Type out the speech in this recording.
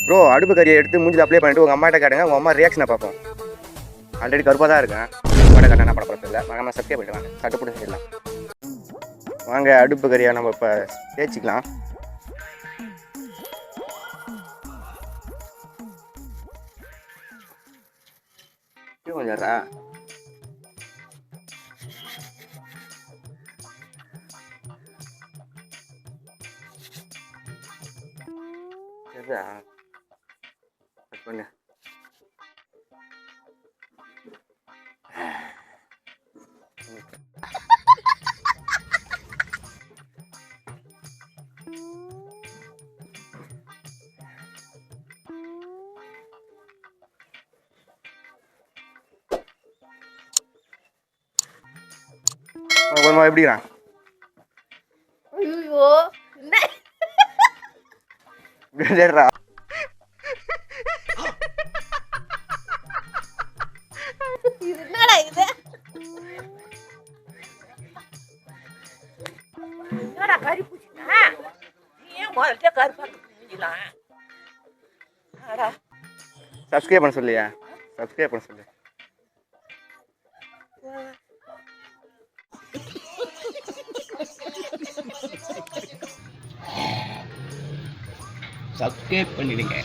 Bro அடுப்பு கறியை எடுத்து மூஞ்சில் அப்ளை பண்ணிட்டு உங்கள் அம்மாட்ட காட்டுங்க, உங்கள் அம்மா ரியாக்ஷனை பார்ப்போம். ஆல்ரெடி கருப்பாக தான் இருக்கேன், அம்மாட்ட காட்ட என்ன பண்ண போகிறது இல்லை. நம்ம சப்ஸ்கிரைப் பண்ணிட்டு வாங்க, சட்டுப்பட்டு செஞ்சிடலாம். வாங்க அடுப்பு கறியை நம்ம இப்போ தேய்ச்சிக்கலாம். கொஞ்சம்ரா சரிடா கட் பண்ணு. எப்படிங்கிறான்? ஐயோ என்னடா என்னடா இது? என்னடா கறி பூச்சினா? நீ ஏன் முதல்ல கறி பார்க்கலாம்? சப்ஸ்கிரைப் பண்ண சொல்லியா? சப்ஸ்கிரைப் பண்ண சொல்லு. சப்ஸ்கிரைப் பண்ணிடுங்க.